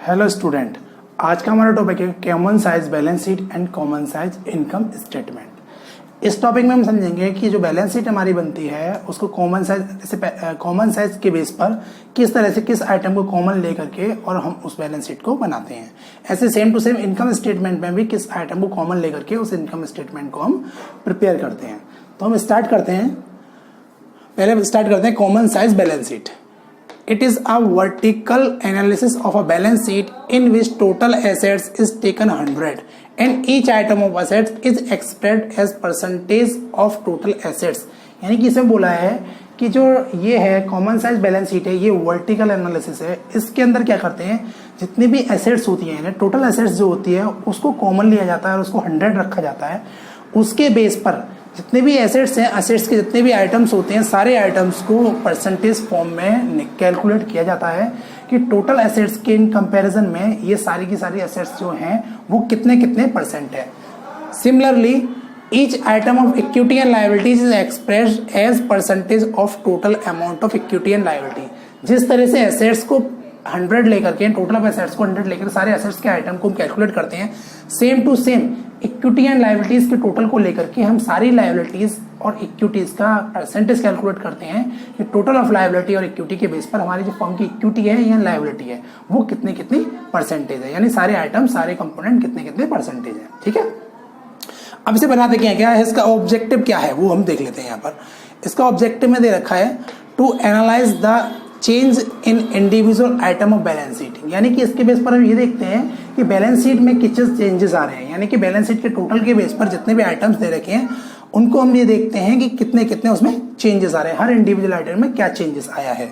Hello student, आज का हमारा टॉपिक है common size balance sheet and common size income statement. इस टॉपिक में हम समझेंगे कि जो बैलेंस शीट हमारी बनती है उसको कॉमन साइज के बेस पर किस तरह से किस आइटम को कॉमन लेकर के और हम उस बैलेंस शीट को बनाते हैं। ऐसे same to same income statement में भी किस आइटम को कॉमन लेकर के उस इनकम स्टेटमेंट को हम प्रिपेयर करते हैं। तो हम स्टार्ट करते हैं common size balance sheet. It is a vertical analysis of a balance sheet in which total assets is taken 100 and each item of assets is expressed as percentage of total assets। यानी कि इसमें बोला है कि जो ये है common size balance sheet है, ये वर्टिकल एनालिसिस है। इसके अंदर क्या करते हैं, जितनी भी एसेट्स होती हैं, टोटल एसेट्स जो होती है उसको कॉमन लिया जाता है और उसको 100 रखा जाता है। उसके बेस पर जितने भी एसेट्स हैं, एसेट्स के जितने भी आइटम्स होते हैं, सारे आइटम्स को परसेंटेज फॉर्म में कैलकुलेट किया जाता है कि टोटल एसेट्स के इन कंपैरिजन में ये सारी की सारी एसेट्स जो हैं वो कितने कितने परसेंट है। Similarly each item of equity and liabilities is expressed as percentage of total amount of equity and liability. जिस तरह से एसेट्स को 100 लेकर के, टोटल ऑफ एसेट्स को 100 लेकर सारे एसेट्स के आइटम को कैलकुलेट करते हैं, same to same equity and liabilities के टोटल को लेकर के हम सारी लायबिलिटीज और इक्विटीज का परसेंटेज कैलकुलेट करते हैं कि टोटल ऑफ लायबिलिटी और इक्विटी के बेस पर हमारी जो फर्म की इक्विटी है या लायबिलिटी है वो कितनी कितनी परसेंटेज है, यानी सारे आइटम सारे कंपोनेंट कितने कितने परसेंटेज है। ठीक है, अब इसे बनाते क्या है, इसका ऑब्जेक्टिव क्या है वो हम देख लेते हैं। यहाँ पर इसका ऑब्जेक्टिव में दे रखा है to analyse the change in individual item of balance sheet. यानी कि इसके बेस पर हम ये देखते हैं कि बैलेंस शीट में किस चेंजेस आ रहे हैं, यानी कि बैलेंस शीट के टोटल के बेस पर जितने भी आइटम्स दे रखे हैं उनको हम ये देखते हैं कि कितने कितने उसमें चेंजेस आ रहे हैं, हर इंडिविजुअल आइटम में क्या चेंजेस आया है।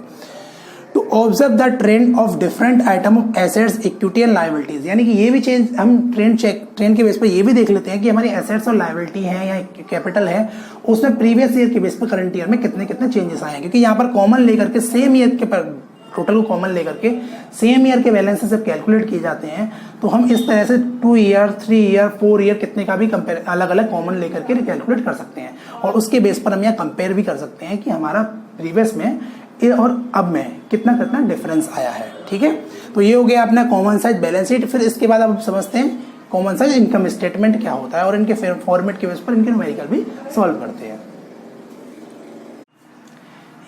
To observe the trend of different item of assets, equity and liabilities. यानी कि ये भी चेंज हम ट्रेंड के बेस पर ये भी देख लेते हैं कि हमारी एसेट्स और लायबिलिटी है या कैपिटल है उसमें प्रीवियस ईयर के बेस पर करंट ईयर में कितने कितने चेंजेस आए हैं। क्योंकि यहाँ पर कॉमन लेकर के सेम ईयर के टोटल को कॉमन लेकर के सेम ईयर के बैलेंसेस जब कैलकुलेट किए जाते हैं तो हम इस तरह से 2 ईयर 3 ईयर 4 ईयर कितने का भी अलग अलग कॉमन लेकर के कैलकुलेट कर सकते हैं और उसके बेस पर हम यहाँ कंपेयर भी कर सकते हैं कि हमारा प्रीवियस में और अब में कितना कितना डिफरेंस आया है। ठीक है, तो ये हो गया अपना कॉमन साइज बैलेंस शीट। फिर इसके बाद अब समझते हैं कॉमन साइज इनकम स्टेटमेंट क्या होता है और इनके फॉर्मेट के बेस पर इनके न्यूमेरिकल भी सॉल्व करते हैं।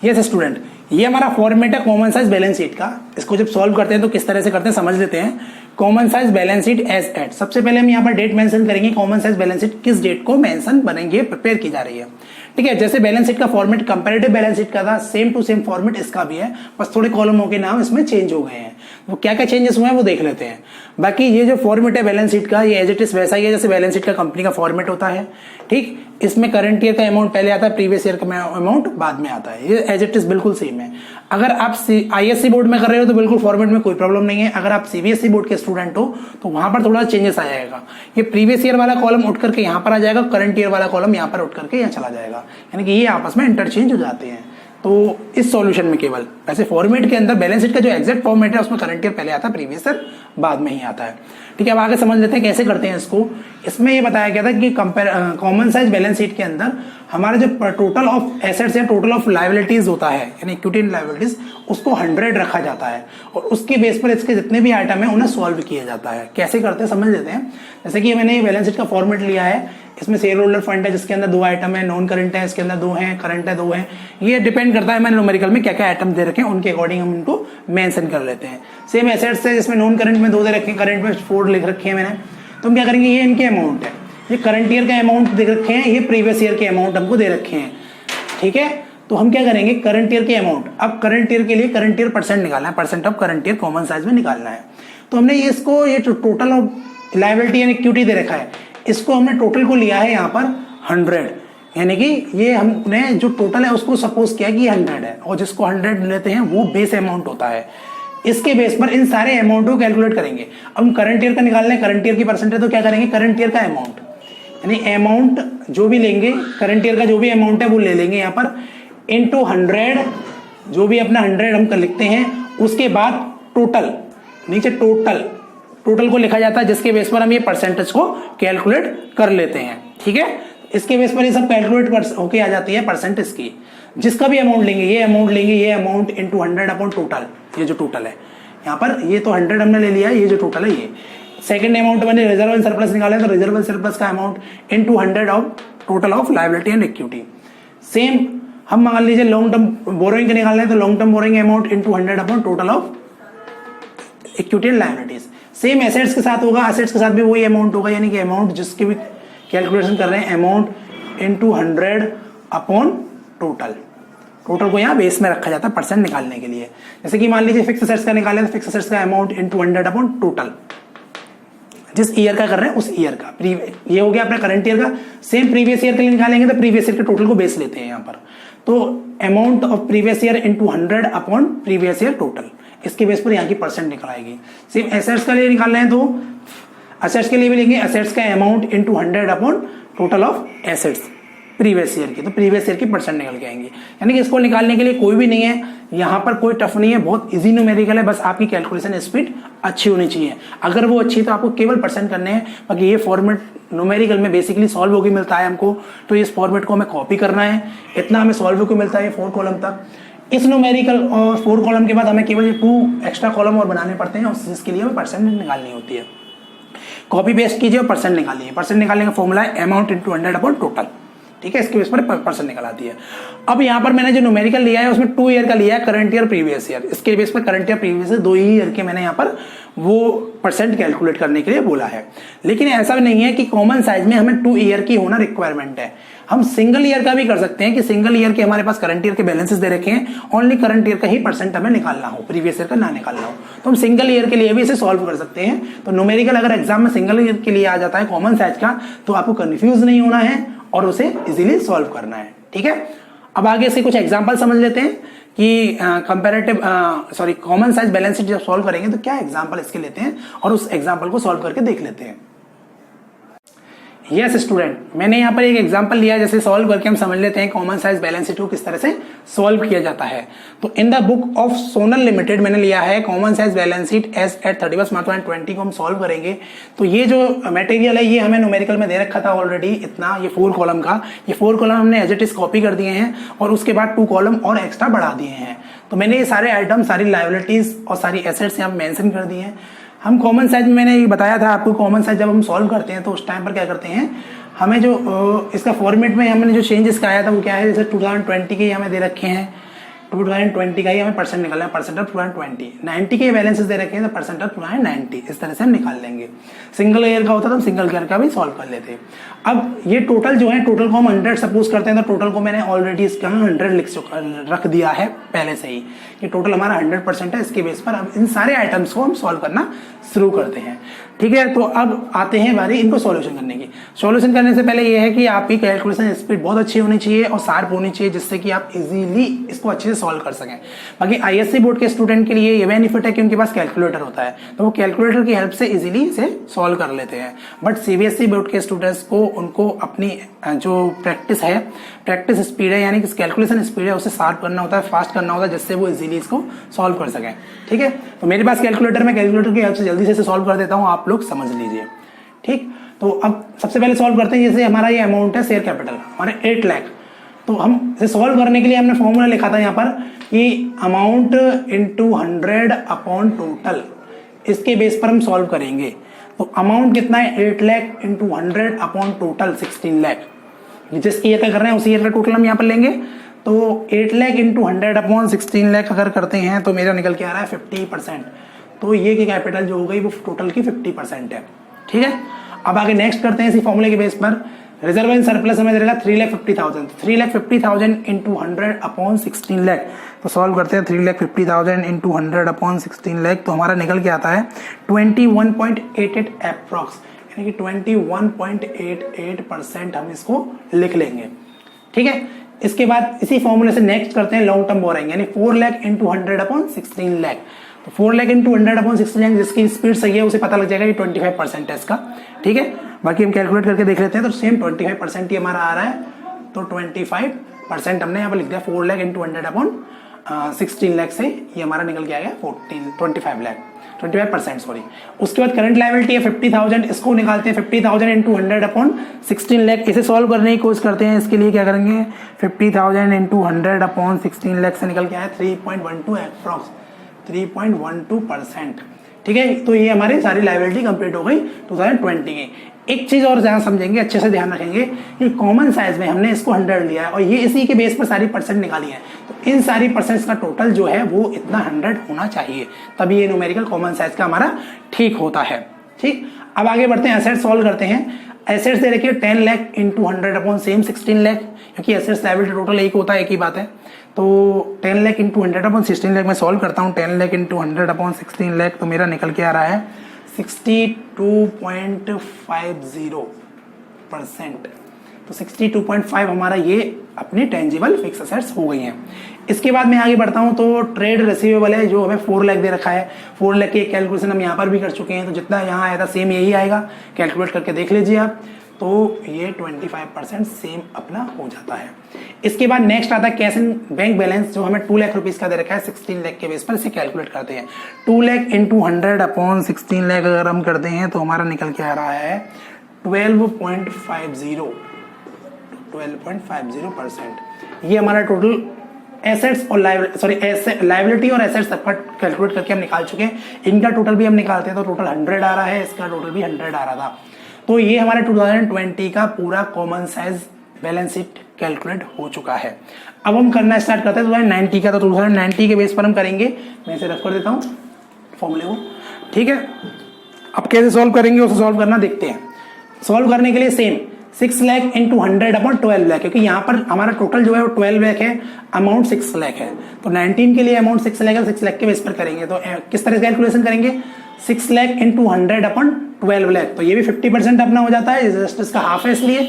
यस स्टूडेंट, ये हमारा फॉर्मेट है कॉमन साइज बैलेंस शीट का। इसको जब सॉल्व करते हैं तो किस तरह से करते हैं समझ लेते हैं। Common size balance sheet as at, सबसे पहले हम यहाँ पर डेट मेंशन करेंगे। कॉमन साइज बैलेंस शीट किस डेट को मेंशन बनेंगे, प्रिपेयर की जा रही है। ठीक है, जैसे बैलेंस शीट का फॉर्मेट कंपैरेटिव बैलेंस शीट का था, सेम टू सेम फॉर्मेट इसका भी है, बस थोड़े कॉलमों के नाम इसमें चेंज हो गए हैं। वो क्या क्या चेंजेस हुए हैं वो देख लेते हैं। बाकी ये जो फॉर्मेट है बैलेंस शीट का, ये एज इट इज वैसा ही है जैसे बैलेंस शीट का कंपनी का फॉर्मेट होता है। ठीक, इसमें करंट ईयर का अमाउंट पहले आता है, प्रीवियस ईयर का अमाउंट बाद में आता है। ये एज इट इज बिल्कुल सेम है। अगर आप ISC बोर्ड में कर रहे हो तो बिल्कुल फॉर्मेट में कोई प्रॉब्लम नहीं है। अगर आप CBSE बोर्ड के स्टूडेंट हो तो वहां पर थोड़ा चेंजेस आ जाएगा। ये प्रीवियस ईयर वाला कॉलम उठ करके यहाँ पर आ जाएगा, करंट ईयर वाला कॉलम यहाँ पर उठ करके यहाँ चला जाएगा, यानी कि ये आपस में इंटरचेंज हो जाते हैं। तो इस सॉल्यूशन में केवल वैसे फॉर्मेट के अंदर बैलेंस शीट का जो एग्जैक्ट फॉर्मेट है उसमें करंट ईयर पहले आता है, प्रीवियस ईयर बाद में ही आता है। ठीक है, अब आगे समझ लेते हैं कैसे करते हैं इसको। इसमें ये बताया गया था कि कॉमन साइज बैलेंस शीट के अंदर हमारा जो टोटल ऑफ एसेट्स या टोटल ऑफ लायबिलिटीज होता है, यानी इक्विटी एंड लायबिलिटीज, उसको 100 रखा जाता है और उसके बेस पर इसके जितने भी आइटम है उन्हें सॉल्व किया जाता है। कैसे करते हैं समझ लेते हैं। जैसे कि मैंने ये बैलेंस शीट का फॉर्मेट लिया है, इसमें शेयर होल्डर फंड है जिसके अंदर 2 आइटम है, नॉन करंट है इसके अंदर 2 है, करंट है 2 है। ये डिपेंड करता है मैंने न्यूमेरिकल में क्या क्या आइटम दे रखे हैं उनके अकॉर्डिंग हम इनको मेंशन कर लेते हैं। सेम एसेट्स है जिसमें नॉन करंट में 2 दे रखे हैं, करंट में 4 लिख रखे हैं मैंने। तो हम क्या करेंगे, ये इनके अमाउंट है, ये करंट ईयर का अमाउंट दे रखे हैं, ये प्रीवियस ईयर के अमाउंट हमको दे रखे हैं। ठीक है, तो हम क्या करेंगे, करंट ईयर के अमाउंट, अब करंट ईयर के लिए करंट ईयर परसेंट निकालना है, percent of current year common size में निकालना है। तो हमने इसको ये total of liability and equity दे रखा है, इसको हमने टोटल को लिया है यहाँ पर 100, यानी कि ये हमने जो टोटल है उसको सपोज किया कि 100 है और जिसको 100 लेते हैं वो बेस अमाउंट होता है। इसके बेस पर इन सारे अमाउंट को कैलकुलेट करेंगे। अब हम करंट ईयर का निकालना है, करंट ईयर की परसेंटेज, तो क्या करेंगे, करंट ईयर का अमाउंट, यानी अमाउंट जो भी लेंगे करंट ईयर का जो भी अमाउंट है वो ले लेंगे यहाँ पर इनटू 100, जो भी अपना 100 हम कर लिखते हैं। उसके बाद टोटल, नीचे टोटल को लिखा जाता है जिसके बेस पर हम ये परसेंटेज को कैलकुलेट कर लेते हैं। ठीक है, इसके बेस पर ये सब कैलकुलेट होके आ जाती है परसेंटेज की। जिसका भी अमाउंट लेंगे, ये अमाउंट लेंगे, ये अमाउंट इनटू 100 अपॉन टोटल, ये जो टोटल है यहाँ पर ये तो 100 हमने ले लिया, ये जो टोटल है ये। सेकंड अमाउंट मैंने रिजर्व एंड सरप्लस निकाला है, तो रिजर्व एंड सरप्लस का amount into 100 of total of liability and equity. Same हम मान लीजिए लॉन्ग टर्म बोरोइंग के निकालना है, तो long term borrowing amount into 100 upon total of equity and liabilities. Same assets के साथ होगा, एसेट्स के साथ भी वही अमाउंट होगा, यानी कि अमाउंट जिसकी भी कैलकुलेशन कर रहे हैं amount into 100 upon total. Total को यहाँ बेस में रखा जाता है परसेंट निकालने के लिए। जैसे कि मान लीजिए फिक्स एसेट्स का निकाले तो फिक्स एसेट्स का अमाउंट इनटू 100 अपॉन टोटल, जिस ईयर का कर रहे हैं उस ईयर का। ये हो गया अपना करंट ईयर का। सेम प्रीवियस ईयर के लिए निकालेंगे तो प्रीवियस ईयर के टोटल को बेस लेते हैं यहाँ पर, तो amount of previous year into 100 upon previous year total, इसके बेस पर यहाँ की परसेंट निकल आएगी। सेम एसेट्स के लिए निकाल रहे हैं तो एसेट्स के लिए भी लेंगे एसेट्स का amount into 100 upon total of assets previous year की, तो प्रीवियस ईयर की परसेंट निकल के आएंगे। यानी कि इसको निकालने के लिए कोई भी नहीं है, यहाँ पर कोई टफ नहीं है, बहुत इजी न्यूमेरिकल है, बस आपकी कैलकुलेशन स्पीड अच्छी होनी चाहिए। अगर वो अच्छी तो आपको केवल परसेंट करने हैं, बाकी ये फॉर्मेट न्यूमेरिकल में बेसिकली सॉल्व होके मिलता है हमको, तो इस फॉर्मेट को हमें कॉपी करना है, इतना हमें सॉल्व होके मिलता है 4 कॉलम तक। इस न्यूमेरिकल और 4 कॉलम के बाद हमें केवल 2 एक्स्ट्रा कॉलम और बनाने पड़ते हैं, और जिसके लिए हमें परसेंट निकालनी होती है। कॉपी पेस्ट कीजिए और परसेंट निकालिए। परसेंट निकालने का फॉर्मूला है अमाउंट इनटू 100 अपॉन टोटल, ठीक है, इसके बेस पर परसेंट निकल आती है। अब यहाँ पर मैंने जो न्यूमेरिकल लिया है उसमें 2 ईयर का लिया है, करंट ईयर प्रीवियस ईयर, इसके बेस पर करंट ईयर प्रीवियस ईयर 2 ही ईयर के मैंने यहाँ पर वो परसेंट कैलकुलेट करने के लिए बोला है। लेकिन ऐसा भी नहीं है कि कॉमन साइज में हमें 2 ईयर की होना रिक्वायरमेंट है, हम सिंगल ईयर का भी कर सकते हैं कि सिंगल ईयर के हमारे पास करंट ईयर के बैलेंसेस दे रखे हैं, ओनली करंट ईयर का ही परसेंट हमें निकालना हो, प्रीवियस ईयर का ना निकालना हो, तो हम सिंगल ईयर के लिए भी इसे सॉल्व कर सकते हैं। तो न्यूमेरिकल अगर एग्जाम में सिंगल ईयर के लिए आ जाता है कॉमन साइज का, तो आपको कंफ्यूज नहीं होना है और उसे इजीली सॉल्व करना है, ठीक है। अब आगे से कुछ एग्जांपल समझ लेते हैं कि comparative common size balance sheet जब सॉल्व करेंगे तो क्या एग्जांपल इसके लेते हैं और उस एग्जांपल को सॉल्व करके देख लेते हैं। यस स्टूडेंट, मैंने यहाँ पर एक एग्जांपल लिया, जैसे सॉल्व करके हम समझ लेते हैं कॉमन साइज बैलेंस शीट को किस तरह से सॉल्व किया जाता है। तो in the book of Sonal limited मैंने लिया है common size balance sheet as at 31 March 2020 को हम सॉल्व करेंगे। तो ये जो मटेरियल है ये हमें न्यूमेरिकल में दे रखा था ऑलरेडी, इतना ये 4 कॉलम का, ये 4 कॉलम हमने एज इट इज कॉपी कर दिए हैं और उसके बाद 2 कॉलम और एक्स्ट्रा बढ़ा दिए हैं। तो मैंने ये सारे आइटम, सारी लायबिलिटीज और सारी एसेट्स यहाँ मेंशन कर दिए हैं। हम कॉमन साइज में मैंने ये बताया था आपको, कॉमन साइज जब हम सॉल्व करते हैं तो उस टाइम पर क्या करते हैं, हमें जो इसका फॉर्मेट में हमने जो चेंजेस का आया था वो क्या है, जैसे 2020 के हमें दे रखे हैं, 2020 का ही हमें परसेंट निकालना है, परसेंट ऑफ 2020, 90 के बैलेंसेस दे रखे हैं तो परसेंट ऑफ 90, इस तरह से हम निकाल लेंगे। सिंगल ईयर का होता तो हम सिंगल ईयर का भी सॉल्व कर लेते हैं। अब ये टोटल जो है, टोटल को हम 100 सपोज करते हैं, तो टोटल को मैंने ऑलरेडी इसका 100 रख दिया है पहले से ही, कि टोटल हमारा 100% है। इसके बेस पर अब इन सारे आइटम्स को हम सॉल्व करना शुरू करते हैं, ठीक है। तो अब आते हैं बारी इनको सॉल्यूशन करने की। सॉल्यूशन करने से पहले ये है कि आपकी कैलकुलेशन स्पीड बहुत अच्छी होनी चाहिए और शार्प होनी चाहिए, जिससे कि आप इजीली इसको अच्छे से सॉल्व कर सकें। बाकी आईएससी बोर्ड के स्टूडेंट के लिए ये बेनिफिट है कि उनके पास कैलकुलेटर होता है, तो वो कैलकुलेटर की हेल्प से इजीली इसे सॉल्व कर लेते हैं। बट सीबीएसई बोर्ड के स्टूडेंट्स को उनको अपनी जो प्रैक्टिस स्पीड है, यानी कि कैलकुलेशन स्पीड है, उसे शार्प करना होता है, फास्ट करना होता है, जिससे वो इजीली इसको सॉल्व कर सकें, ठीक है। तो मेरे पास कैलकुलेटर में कैलकुलेटर की हेल्प से जल्दी से सॉल्व कर देता हूं, आप लोग समझ लीजिए, ठीक। तो अब सबसे पहले सॉल्व करते हैं। जैसे हमारा ये अमाउंट है शेयर कैपिटल हमारे 8 लाख, तो हम इसे सॉल्व करने के लिए हमने फॉर्मूला लिखा था यहाँ पर कि अमाउंट इनटू 100 अपॉन टोटल, इसके बेस पर हम सॉल्व करेंगे। तो अमाउंट कितना है, 8 lakh into 100 upon total 16 lakh, जिस ईयर का कर रहे हैं उसी ईयर का टोटल हम यहाँ पर लेंगे। तो 8 लाख इंटू 100 अपॉन 16 लाख अगर करते हैं तो मेरा निकल के आ रहा है 50%। तो ये की कैपिटल जो हो गई वो टोटल की 50% है, ठीक है। अब आगे नेक्स्ट करते हैं इसी फॉर्मूले के बेस पर। रिजर्व एंड सरप्लस हमें देगा 3,50,000, 3,50,000 इंटू 100 अपॉन 16 लाख। तो सॉल्व करते हैं 3,50,000 इंटू 100 अपॉन 16 लाख, तो हमारा निकल के आता है 21.88 अप्रॉक्स, यानी कि 21.88% हम इसको लिख लेंगे, ठीक है। इसके बाद इसी फॉर्मूले से नेक्स्ट करते हैं लॉन्ग टर्म बोरिंग, यानी 4 लाख इंटू 100 अपॉन 16 लाख। तो 4 लाख इंटू 100 अपॉन 16 लाख, जिसकी स्पीड सही है उसे पता लग जाएगा कि 25% है इसका, ठीक है। बाकी हम कैलकुलेट करके देख लेते हैं, तो सेम 25% ही हमारा आ रहा है। तो 25% हमने यहाँ पर लिख दिया, 4 लाख इंटू 100 अपॉन 16 लाख से ये हमारा निकल के आ गया 25 लाख, 25% सॉरी। उसके बाद करंट लायबिलिटी है 50,000, इसको निकालते हैं 50,000 इंटू 100 अपॉन 16 लाख, इसे सॉल्व करने की कोशिश करते हैं। इसके लिए क्या करेंगे, 50,000 इंटू 100 अपॉन 16 लाख से निकल के आया 3.12 अप्रॉक्स, 3.12%। ठीक है, तो ये हमारी सारी लायबिलिटी कंप्लीट हो गई 2020 की। एक चीज और जहां समझेंगे, अच्छे से ध्यान रखेंगे कि कॉमन साइज में हमने इसको 100 लिया है और ये इसी के बेस पर सारी परसेंट निकाली है, तो इन सारी परसेंट्स का टोटल जो है वो इतना 100 होना चाहिए, तभी ये न्यूमेरिकल कॉमन साइज का हमारा ठीक होता है। ठीक, अब आगे बढ़ते हैं, एसेट सॉल्व करते हैं। एसेट्स दे रखिए 10 lakh into 100 upon same 16 lakh, क्योंकि एसेट्स लायबिलिटी टोटल एक होता है, एक ही बात है। तो 10 लाख इंटू 100 अपॉन 16 लाख में सॉल्व करता हूँ। 10 लाख इंटू 100 अपॉन 16 लाख तो मेरा निकल के आ रहा है 62.50%। तो 62.5 हमारा ये अपनी टेंजिबल फिक्स एसेट्स हो गई हैं। इसके बाद मैं आगे बढ़ता हूं, तो ट्रेड रिसीवेबल है जो हमें 4 लाख दे रखा है। 4 लाख की कैलकुलेशन हम यहाँ पर भी कर चुके हैं, तो जितना यहाँ आया था सेम यही आएगा, कैलकुलेट करके देख लीजिए आप। तो ये 25% सेम अपना हो जाता है। इसके बाद नेक्स्ट आता है कैश इन बैंक बैलेंस, जो हमें 2 लाख रुपीज का दे रखा है। 16 लाख के बेस पर इसे कैलकुलेट करते हैं। 2 लाख इंटू 100 अपॉन 16 लाख अगर हम करते हैं तो हमारा निकल के आ रहा है 12.50%। ये हमारा टोटल एसेट्स और लायबिलिटी और एसेट्स सबका कैलकुलेट करके हम निकाल चुके हैं। इनका टोटल भी हम निकालते हैं तो टोटल 100 आ रहा है, इसका टोटल भी 100 आ रहा था। तो ये हमारे 2020 का पूरा common size balance sheet calculate हो चुका है। अब हम करना स्टार्ट करते हैं 2090 का। तो 2090 के बेस पर हम करेंगे, मैं इसे रख कर देता हूँ फॉर्मूले को। ठीक है, अब कैसे सॉल्व करेंगे उसे सॉल्व करना देखते हैं। सॉल्व करने के लिए same 6 lakh into 100 upon 12 lakh, क्योंकि यहाँ पर हमारा टोटल जो है वो 12 लाख है, अमाउंट 6 लाख है। तो 19 के लिए अमाउंट 6 लाख है, 6 लाख के बेस पर करेंगे। तो किस तरह से कैलकुलेशन करेंगे, 6 लाख इंटू 100 अपॉन 12 लाख, तो ये भी 50% अपना हो जाता है, जस्ट इसका हाफ है, इसलिए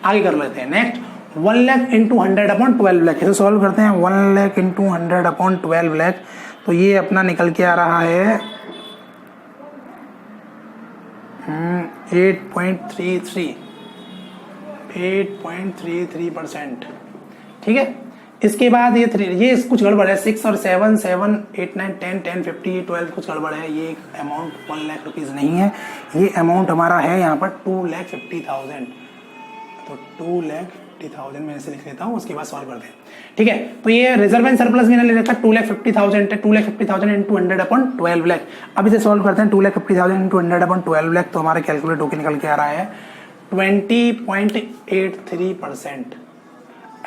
आगे कर लेते हैं। Next 1 lakh into 100 upon 12 lakh, इसे सॉल्व करते हैं। 1 लाख इंटू 100 अपॉन 12 लाख, तो ये अपना निकल के आ रहा है 8.33%। ठीक है, इसके बाद ये कुछ गड़बड़ है, 6 और 7, 7, 8, 9, 10, 10, 50, 12 कुछ गड़बड़ है। ये अमाउंट 1 लाख रुपीज नहीं है, ये अमाउंट हमारा है यहाँ पर 2,50,000। तो 2,50,000 मैं इसे लिख लेता हूँ, उसके बाद सॉल्व करते हैं। ठीक है, तो ये रिजर्व एंड सरप्लस मैंने ले रखा 2,50,000 है। 2,50,000 इंटू 100 अपॉन 12 लाख। अब इसे सॉल्व करते हैं। 2,50,000 इंटू 100 अपॉन 12 लाख, तो हमारा कैलकुलेट होकर निकल के आ रहा है 20.83%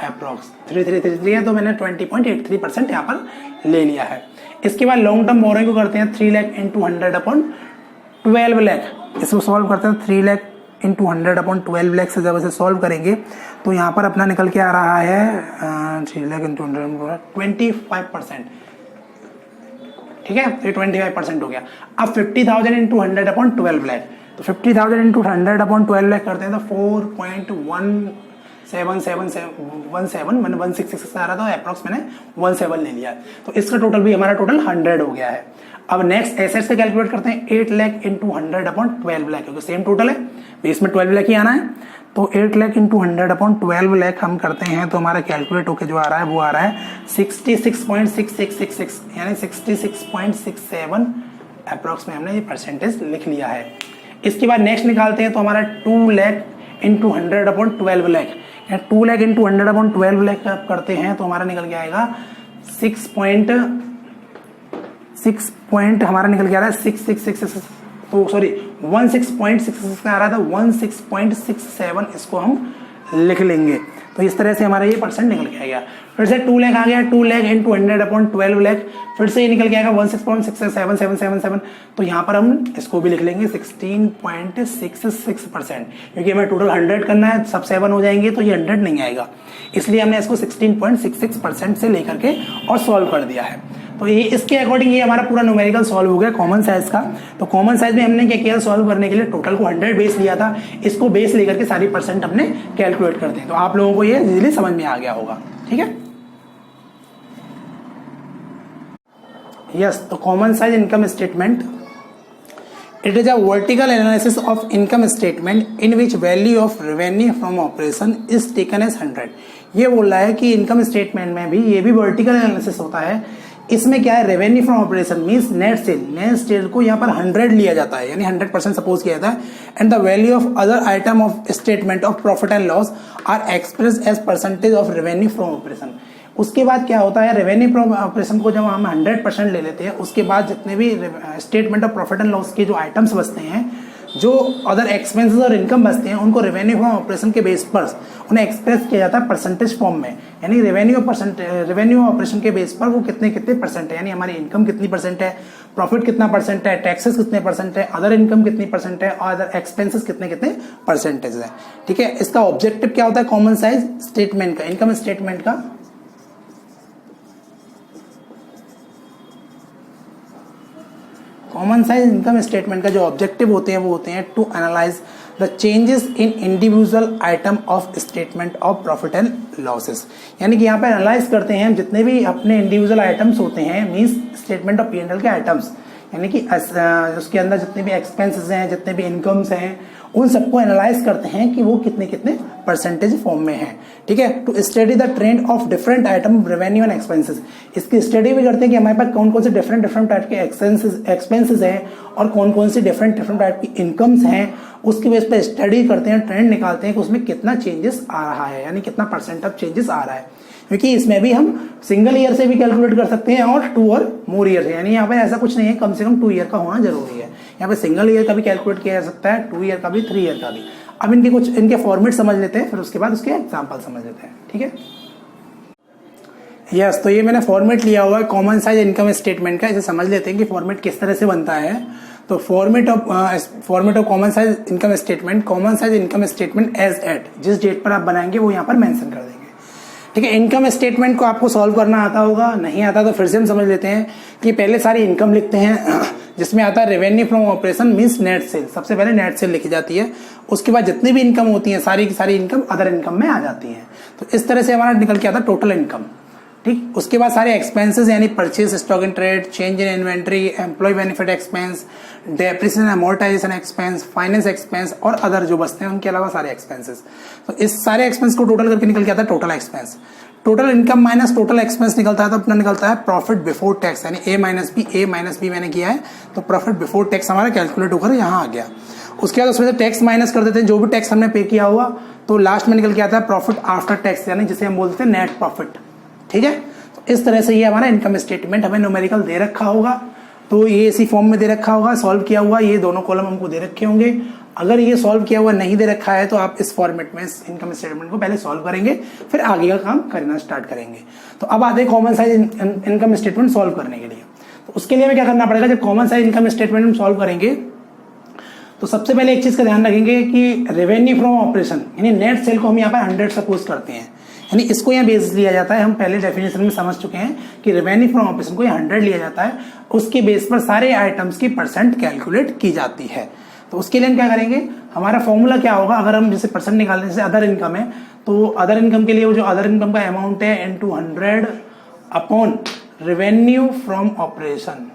अप्रोक्स। 3 है, तो मैंने 20.83% यहाँ पर ले लिया है। इसके बाद लॉन्ग टर्म बोरोइंग को करते हैं 3 लाख इंटू 100 अपॉन 12 लाख। इसको सॉल्व करते हैं 3 लाख इंटू 100 अपॉन 12 लाख से जब इसे सॉल्व करेंगे तो यहाँ पर अपना निकल के आ रहा है 3 लाख इंटू 100 25%। ठीक है, तो 25% हो गया। अब 50,000 इंटू 100 अपॉन 12 लाख, तो 50,000 इंटू 100 अपॉन 12 लाख करते हैं तो 4.1777 मैंने 166 आ रहा था, अप्रॉक्स मैंने 17 ले लिया। तो इसका टोटल भी हमारा टोटल 100 हो गया है। अब नेक्स्ट एसेट्स से कैलकुलेट करते हैं 8 लाख इंटू 100 अपॉन 12 लाख, क्योंकि सेम टोटल है, बेस में 12 लाख ही आना है। तो 8 लाख इंटू 100 अपॉन 12 लाख हम करते हैं तो हमारा कैलकुलेट होकर जो आ रहा है वो आ रहा है 66.6666, यानी 66.67 अप्रॉक्स में हमने ये परसेंटेज लिख लिया है। इसके बाद नेक्स्ट निकालते हैं तो हमारा 2 lakh into 100 upon 12 lakh, 2 lakh into 100 upon 12 lakh करते हैं तो हमारा निकल के आएगा 6 पॉइंट हमारा निकल के आ रहा है 666, तो सॉरी 16.66 का आ रहा था, 16.67 इसको हम लिख लेंगे। तो इस तरह से हमारा ये परसेंट निकल के आ गया। फिर से 2 लाख आ गया, 2 लाख इंटू 100 अपॉन 12 लाख, फिर से ये निकल के आएगा 16.677777। तो यहाँ पर हम इसको भी लिख लेंगे 16.66%, क्योंकि हमें टोटल 100 करना है, सब 7 हो जाएंगे तो ये 100 नहीं आएगा, इसलिए हमने इसको 16.66% से लेकर के और सॉल्व कर दिया है। तो ये इसके अकॉर्डिंग ये हमारा पूरा न्यूमेरिकल सॉल्व हो गया कॉमन साइज का। तो कॉमन साइज में हमने क्या किया, सॉल्व करने के लिए टोटल को 100 बेस लिया था, इसको बेस लेकर के सारी परसेंट अपने कैलकुलेट करते हैं। तो आप लोगों को ये इजीली समझ में आ गया होगा। ठीक है, यस। तो common size income statement, it is a vertical analysis of income statement in which value of revenue from operation is taken as 100। ये बोल रहा है कि इनकम स्टेटमेंट में भी ये भी वर्टिकल एनालिसिस होता है। इसमें क्या है, revenue from operation means net cell को यहाँ पर 100 लिया जाता है, यानी 100% सपोज किया जाता है। And the value of other item of statement of profit and loss are express as percentage of revenue from operation. उसके बाद क्या होता है, रेवेन्यू फ्रॉम ऑपरेशन को जब हम 100% ले लेते हैं, उसके बाद जितने भी statement of profit and loss के जो आइटम्स बचते हैं, जो अदर एक्सपेंसेस और इनकम बचते हैं, उनको रेवेन्यू फ्रॉम ऑपरेशन के बेस पर उन्हें एक्सप्रेस किया जाता है परसेंटेज फॉर्म में। यानी रेवेन्यू ऑपरेशन के बेस पर वो कितने परसेंट है, यानी हमारी इनकम कितनी परसेंट है, प्रॉफिट कितना परसेंट है, टैक्सेस कितने परसेंट है, अदर इनकम कितनी परसेंट है और अदर एक्सपेंसेस कितने परसेंटेज है। ठीक है, इसका ऑब्जेक्टिव क्या होता है कॉमन साइज स्टेटमेंट का, इनकम स्टेटमेंट का, कॉमन साइज इनकम स्टेटमेंट का जो ऑब्जेक्टिव होते हैं वो होते हैं to analyse the changes in individual item of statement of profit and losses. यानी कि यहाँ पे एनालाइज करते हैं हम जितने भी अपने इंडिविजुअल आइटम्स होते हैं, मींस स्टेटमेंट ऑफ P&L के आइटम्स, यानी कि उसके अंदर जितने भी एक्सपेंसेस हैं, जितने भी इनकम्स हैं, उन सबको एनालाइज करते हैं कि वो कितने परसेंटेज फॉर्म में है। ठीक है, to study the trend of different item revenue and expenses, इसकी स्टडी भी करते हैं कि हमारे पास कौन कौन से डिफरेंट टाइप के एक्सपेंसेस हैं और कौन कौन सी डिफरेंट टाइप की इनकम्स हैं। उसके बेस पर स्टडी करते हैं, ट्रेंड निकालते हैं कि उसमें कितना चेंजेस आ रहा है, यानी कितना परसेंट ऑफ चेंजेस आ रहा है। क्योंकि इसमें भी हम सिंगल ईयर से भी कैलकुलेट कर सकते हैं और 2 और मोर ईयर से, यानी यहाँ पे ऐसा कुछ नहीं है, कम से कम 2 ईयर का होना जरूरी है। यहाँ पे सिंगल ईयर का भी कैलकुलेट किया जा सकता है, 2 ईयर का भी, 3 ईयर का भी। अब इनके फॉर्मेट समझ लेते हैं, फिर उसके बाद उसके एग्जाम्पल समझ लेते हैं। ठीक है, यस, तो ये मैंने फॉर्मेट लिया हुआ है कॉमन साइज इनकम स्टेटमेंट का। इसे समझ लेते हैं कि फॉर्मेट किस तरह से बनता है। तो format of common size income statement as at, जिस डेट पर आप बनाएंगे वो यहाँ पर मेंशन कर देंगे। ठीक है, इनकम स्टेटमेंट को आपको सॉल्व करना आता होगा, नहीं आता तो फिर से हम समझ लेते हैं कि पहले सारी इनकम लिखते हैं, जिसमें आता है revenue from operation means net cell, सबसे पहले नेट सेल लिखी जाती है। उसके बाद जितनी भी इनकम होती है सारी की सारी इनकम अदर इनकम में आ जाती है। तो इस तरह से हमारा निकल के आता है टोटल इनकम। ठीक, उसके बाद सारे एक्सपेंसेस यानी purchase, stock in trade, change in inventory, employ benefit expense, depreciation amortisation expense, finance expense और अदर जो बचते हैं उनके अलावा सारे एक्सपेंसेस। तो इस सारे एक्सपेंस को टोटल करके निकल के आता है total expense. Total income minus total expense निकलता है तो अपना निकलता है प्रॉफिट बिफोर टैक्स, यानी ए माइनस बी मैंने किया है तो प्रॉफिट बिफोर टैक्स हमारा कैलकुलेट होकर यहाँ आ गया। उसके बाद उसमें से टैक्स माइनस कर देते हैं, जो भी टैक्स हमने पे किया हुआ, तो लास्ट में निकल के आता है प्रॉफिट आफ्टर टैक्स, यानी जिसे हम बोलते हैं नेट प्रॉफिट। ठीक है, तो इस तरह से ये हमारा इनकम स्टेटमेंट हमें न्यूमेरिकल दे रखा होगा, तो ये इसी फॉर्म में दे रखा होगा, सॉल्व किया हुआ, ये दोनों कॉलम हमको दे रखे होंगे। अगर ये सॉल्व किया हुआ नहीं दे रखा है तो आप इस फॉर्मेट में इनकम स्टेटमेंट को पहले सॉल्व करेंगे, फिर आगे का काम करना स्टार्ट करेंगे। तो अब आते हैं common size income statement solve करने के लिए। तो उसके लिए हमें क्या करना पड़ेगा, जब कॉमन साइज इनकम स्टेटमेंट हम सॉल्व करेंगे तो सबसे पहले एक चीज का ध्यान रखेंगे कि रेवेन्यू फ्रॉम ऑपरेशन यानी नेट सेल को हम यहाँ पर 100 सपोज करते हैं, यानी इसको यहाँ बेस लिया जाता है। हम पहले डेफिनेशन में समझ चुके हैं कि रेवेन्यू फ्रॉम ऑपरेशन को 100 लिया जाता है, उसके बेस पर सारे आइटम्स की परसेंट कैलकुलेट की जाती है। तो उसके लिए हम क्या करेंगे, हमारा फॉर्मूला क्या होगा, अगर हम जैसे परसेंट निकालने से अदर इनकम है तो अदर इनकम के लिए वो जो अदर इनकम का अमाउंट है into 100 upon revenue from operation,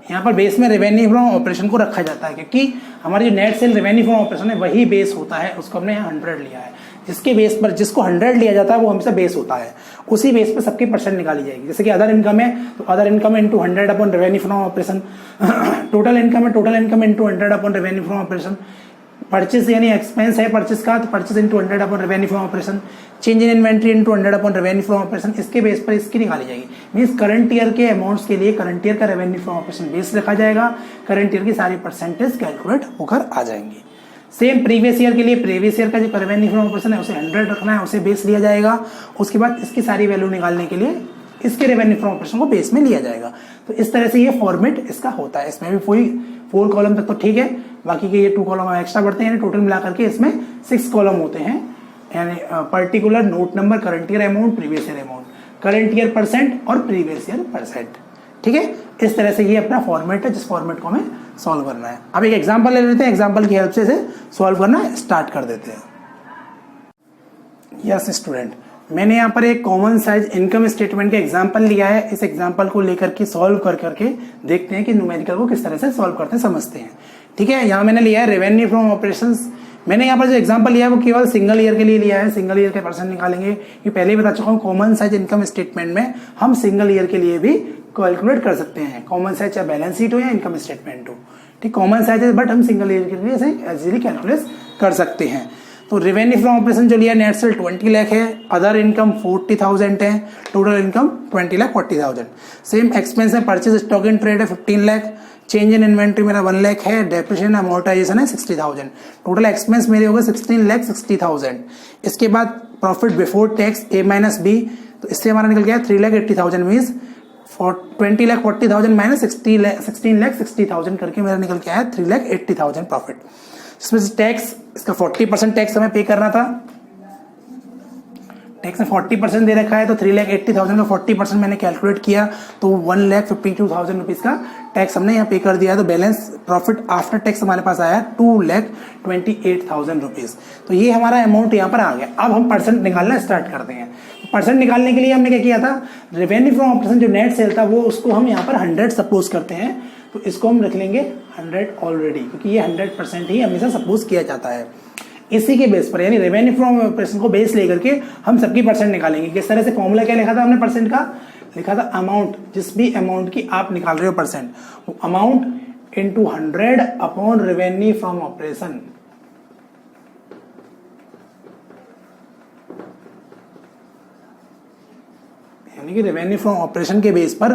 यहाँ पर बेस में रेवेन्यू फ्रॉम ऑपरेशन को रखा जाता है क्योंकि हमारी जो net cell revenue from operation है वही बेस होता है, उसको हमने यहाँ 100 लिया है। जिसके बेस पर जिसको 100 लिया जाता है वो हमेशा बेस होता है, उसी बेस पर सबकी परसेंट निकाली जाएगी। जैसे कि अदर इनकम है तो other income into 100 upon revenue from operation, total income है total income into 100 upon revenue from operation, purchase यानी एक्सपेंस है परचेज का तो purchase into 100 upon revenue from operation, change in inventory into 100 upon revenue from operation, इसके base पर इसकी निकाली जाएगी। मींस करंट ईयर के अमाउंट्स के लिए करंट ईयर का रेवेन्यू फ्रॉम ऑपरेशन बेस रखा जाएगा, करंट ईयर की सारी परसेंटेज कैलकुलेट होकर आ जाएंगी। सेम प्रीवियस ईयर के लिए प्रीवियस ईयर का जो रेवेन्यू फ्रॉम ऑपरेशन है उसे 100 रखना है, उसे बेस लिया जाएगा। उसके बाद इसकी सारी वैल्यू निकालने के लिए इसके रेवेन्यू फ्रॉम ऑपरेशन को बेस में लिया जाएगा। तो इस तरह से ये फॉर्मेट इसका होता है। इसमें भी कोई 4 कॉलम तक तो ठीक है, बाकी के ये 2 कॉलम एक्स्ट्रा बढ़ते हैं, टोटल मिलाकर के इसमें 6 कॉलम होते हैं, यानी particular, note number, current year amount, previous year amount, current year percent और प्रीवियस ईयर परसेंट। ठीक है, इस तरह से ये अपना फॉर्मेट है जिस फॉर्मेट को हमें सॉल्व करना है। अब एक एग्जांपल ले लेते हैं, एग्जांपल की हेल्प से इसे सॉल्व करना स्टार्ट कर देते हैं। यस स्टूडेंट, मैंने यहाँ पर एक कॉमन साइज इनकम स्टेटमेंट का एग्जांपल लिया है। इस एग्जांपल को लेकर के सॉल्व कर करके देखते हैं कि न्यूमेरिकल को किस तरह से सॉल्व करते हैं, समझते हैं। ठीक है, यहाँ मैंने लिया है रेवेन्यू फ्रॉम ऑपरेशंस। मैंने यहाँ पर जो एग्जांपल लिया है वो केवल सिंगल ईयर के लिए लिया है, सिंगल ईयर के परसेंट निकालेंगे। ये पहले ही बता चुका हूँ, कॉमन साइज इनकम स्टेटमेंट में हम सिंगल ईयर के लिए भी कैलकुलेट कर सकते हैं। कॉमन साइज चाहे बैलेंस शीट हो या इनकम स्टेटमेंट हो, ठीक, कॉमन साइज है बट हम सिंगल ईयर के लिए इसे इजीली कैलकुलेट कर सकते हैं। तो रेवेन्यू फ्रॉम ऑपरेशन जो लिया नेट सेल 20 लाख है, अदर इनकम 40,000 है, टोटल इनकम 20,40,000। सेम एक्सपेंस है, परचेज स्टॉक इन ट्रेड है 15 लाख, चेंज इन इन्वेंट्री मेरा 1 लाख है, डेप्रिसिएशन अमोर्टाइजेशन है 60,000। टोटल एक्सपेंस मेरे हो गए 16,60,000। इसके बाद प्रॉफिट बिफोर टैक्स ए माइनस बी, तो इससे हमारा निकल गया 3,80,000 मीन्स 20,40,000 माइनस 16,60,000 करके मेरा निकल के आया 3,80,000 प्रॉफिट। इसमें से टैक्स, इसका 40% टैक्स हमें पे करना था, टैक्स में 40% दे रखा है, तो 3,80,000 का 40% मैंने कैलकुलेट किया तो 1,52,000 रुपीज का टैक्स हमने यहाँ पे कर दिया है। तो बैलेंस प्रॉफिट आफ्टर टैक्स हमारे पास आया 2,28,000 रुपीज। तो ये हमारा अमाउंट यहाँ पर आ गया। अब हम परसेंट निकालना स्टार्ट करते हैं। परसेंट निकालने के लिए हमने क्या किया था, रेवेन्यू फ्रॉम ऑपरेशन जो नेट सेल था वो उसको हम यहाँ पर 100 सपोज करते हैं, तो इसको हम रख लेंगे 100 ऑलरेडी, क्योंकि ये 100% ही हमेशा सपोज किया जाता है। इसी के बेस पर यानी रेवेन्यू फ्रॉम ऑपरेशन को बेस लेकर के हम सबकी परसेंट निकालेंगे। किस तरह से, फॉर्मूला क्या लिखा था हमने परसेंट का, लिखा था अमाउंट, जिस भी अमाउंट की आप निकाल रहे हो परसेंट, वो amount into 100 upon revenue from operation. यानी कि रेवेन्यू फ्रॉम ऑपरेशन के बेस पर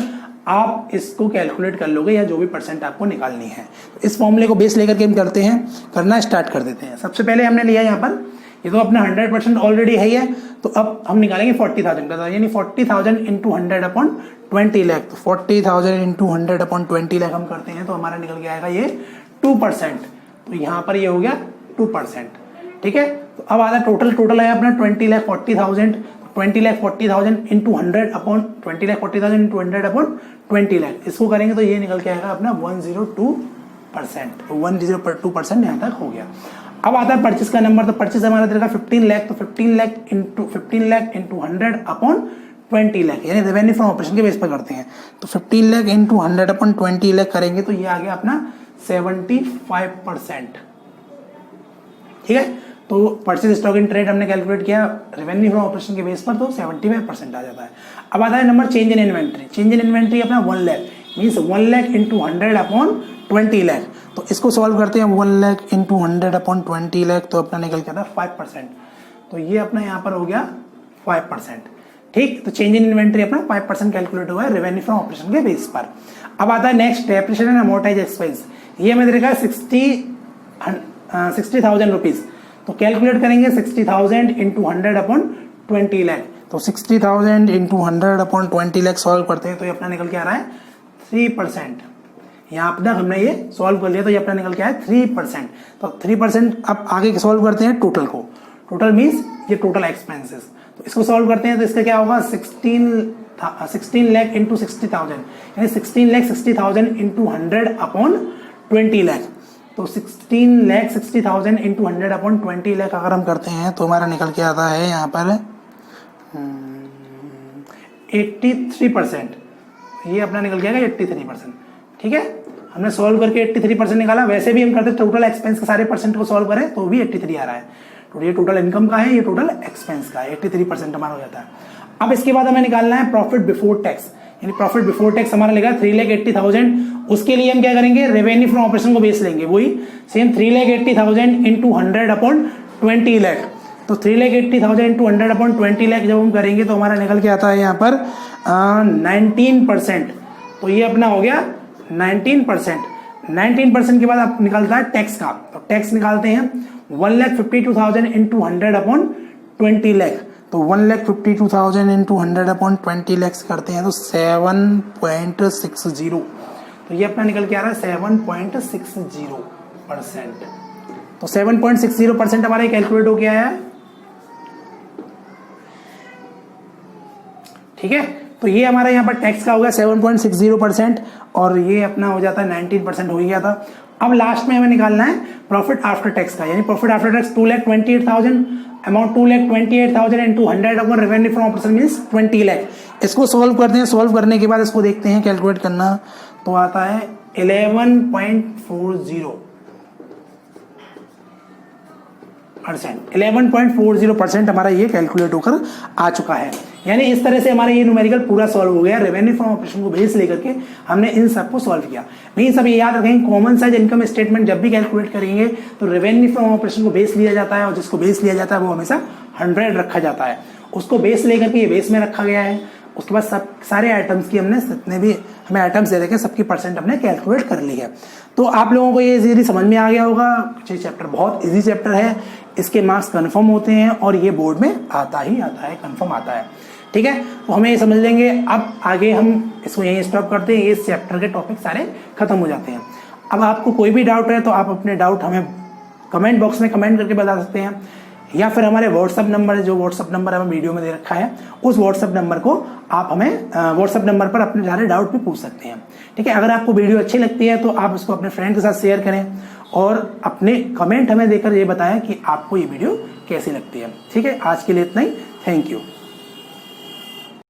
आप इसको कैलकुलेट कर लोगे या जो भी परसेंट आपको निकालनी है। तो इस फॉर्मूले को बेस लेकर के हम करते हैं, करना स्टार्ट कर देते हैं। सबसे पहले हमने लिया यहाँ पर, ये तो अपना 100% ऑलरेडी है ही, तो अब हम निकालेंगे 40,000 का, यानी 40,000 इंटू 100 अपॉन 20 लाख। तो 40,000 इंटू 100 अपॉन 20 लाख हम करते हैं तो हमारा निकल के आएगा ये 2%। तो यहाँ पर ये हो गया 2%, ठीक है। तो अब आता टोटल है अपना 20,40,000, 20,40,000 into 100 upon 20,40,000 into 100 upon 20 lakh. इसको करेंगे तो ये निकल के आएगा अपना 102%। तो 102% यहाँ तक हो गया। अब आता है परचेस का नंबर, तो परचेस हमारा देगा 15 लाख, तो 15 लाख इंटू 100 अपॉन 20 लाख, यानी रेवेन्यू फ्रॉम ऑपरेशन के बेस पर करते हैं। तो 15 लाख इंटू 100 अपॉन 20 लाख करेंगे तो ये आ गया अपना 75%, ठीक है। तो परचेज स्टॉक इन ट्रेड हमने कैलकुलेट किया रेवेन्यू फ्रॉम ऑपरेशन के बेस पर, तो 75% आ जाता है। अब आता है number change in inventory. Change in inventory अपना 1 lakh means 1 lakh into 100 upon 20 lakh. तो इसको सॉल्व करते हैं, 1 लाख इंटू 100 अपॉन 20 लाख, तो अपना निकल के आता है 5%। तो ये अपना यहाँ पर हो गया 5%, ठीक। तो चेंज इन इन्वेंट्री अपना 5% कैलकुलेट हुआ है रेवेन्यू फ्रॉम ऑपरेशन के बेस पर। अब आता है next depreciation and amortise expense. ये हमें देगा 60,000 रुपीज। तो कैलकुलेट करेंगे 60,000 इंटू 100 अपॉन 20 लाख। तो 60,000 इंटू 100 अपॉन 20 लाख सॉल्व करते हैं तो ये अपना निकल के आ रहा है 3%। यहाँ अपना हमने ये सॉल्व कर लिया तो ये अपना निकल के आया 3%। तो 3% अब आगे सॉल्व करते हैं टोटल को। टोटल मीन्स ये टोटल एक्सपेंसेस। तो इसको सॉल्व करते हैं तो इसका क्या होगा, 16 लाख इंटू 60,000, यानी 16,60,000 इंटू 100 अपॉन 20 लाख। तो 16,60,000 इंटू 100 अपॉन 20 लाख अगर हम करते हैं तो हमारा निकल के आता है यहाँ पर 83%। ये अपना निकल के आएगा 83%, ठीक है। हमने सॉल्व करके 83% निकाला। वैसे भी हम करते टोटल एक्सपेंस के सारे परसेंट को सॉल्व करें तो भी 83 आ रहा है। तो ये टोटल इनकम का है, ये टोटल एक्सपेंस का है, 83% हमारा हो जाता है। अब इसके बाद हमें निकालना है प्रॉफिट बिफोर टैक्स, यानी प्रॉफिट बिफोर टैक्स हमारा लेगा 3,80,000। उसके लिए हम क्या करेंगे, रेवेन्यू फ्रॉम ऑपरेशन को बेस लेंगे, वही सेम 3,80,000 इंटू 100 अपॉन 20 लाख। तो 3,80,000 इंटू 100 अपॉन 20 लाख जब हम करेंगे तो हमारा निकल के आता है यहाँ पर 19%। तो ये अपना हो गया 19%। 19% के बाद अब निकलता है टैक्स का। तो टैक्स निकालते हैं 1,52,000 इंटू 100 अपॉन 20 लाख। तो 1,52,000 इंटू 100 अपॉन 20 लैक्स करते हैं तो 7.60। तो ये अपना निकल के आ रहा है 7.60%। तो 7.60% हमारा कैलकुलेट हो गया है, ठीक है। तो ये हमारा यहाँ पर टैक्स का हो गया 7.60% और ये अपना हो जाता है 19% हो गया था। अब लास्ट में हमें निकालना है प्रॉफिट आफ्टर टैक्स का, यानी profit after tax 2,28,000 amount 2,28,000 into 100 upon revenue from operation means 20 lakh. इसको सॉल्व करते हैं। सॉल्व करने के बाद इसको देखते हैं कैलकुलेट करना, तो आता है 11.40%। 11.40% हमारा ये कैलकुलेट होकर आ चुका है। यानी इस तरह से हमारा ये न्यूमेरिकल पूरा सॉल्व हो गया। रेवेन्यू फ्रॉम ऑपरेशन को बेस लेकर के हमने इन सबको सॉल्व किया। नहीं सब ये याद रखेंगे, कॉमन साइज इनकम स्टेटमेंट जब भी कैलकुलेट करेंगे तो रेवेन्यू फ्रॉम ऑपरेशन को बेस लिया जाता है, और जिसको बेस लिया जाता है वो हमेशा 100 रखा जाता है। उसको बेस लेकर के ये बेस में रखा गया है। उसके बाद सब सारे आइटम्स की हमने जितने भी हमें आइटम्स दे रखे सबकी परसेंट हमने कैलकुलेट कर ली है। तो आप लोगों को ये इजीली समझ में आ गया होगा। ये चैप्टर बहुत इजी चैप्टर है, इसके मार्क्स कंफर्म होते हैं और ये बोर्ड में आता ही आता है, कंफर्म आता है। ठीक है, तो हमें ये समझ लेंगे। अब आगे हम इसको यहीं स्टॉप करते हैं, इस चैप्टर के टॉपिक सारे खत्म हो जाते हैं। अब आपको कोई भी डाउट है तो आप अपने डाउट हमें कमेंट बॉक्स में कमेंट करके बता सकते हैं, या फिर हमारे व्हाट्सअप नंबर, जो व्हाट्सअप नंबर हमें वीडियो में दे रखा है, उस व्हाट्सअप नंबर को आप हमें व्हाट्सअप नंबर पर अपने सारे डाउट भी पूछ सकते हैं। ठीक है, अगर आपको वीडियो अच्छी लगती है तो आप उसको अपने फ्रेंड के साथ शेयर करें और अपने कमेंट हमें देकर ये बताएं कि आपको ये वीडियो कैसी लगती है। ठीक है, आज के लिए इतना ही। Thank you.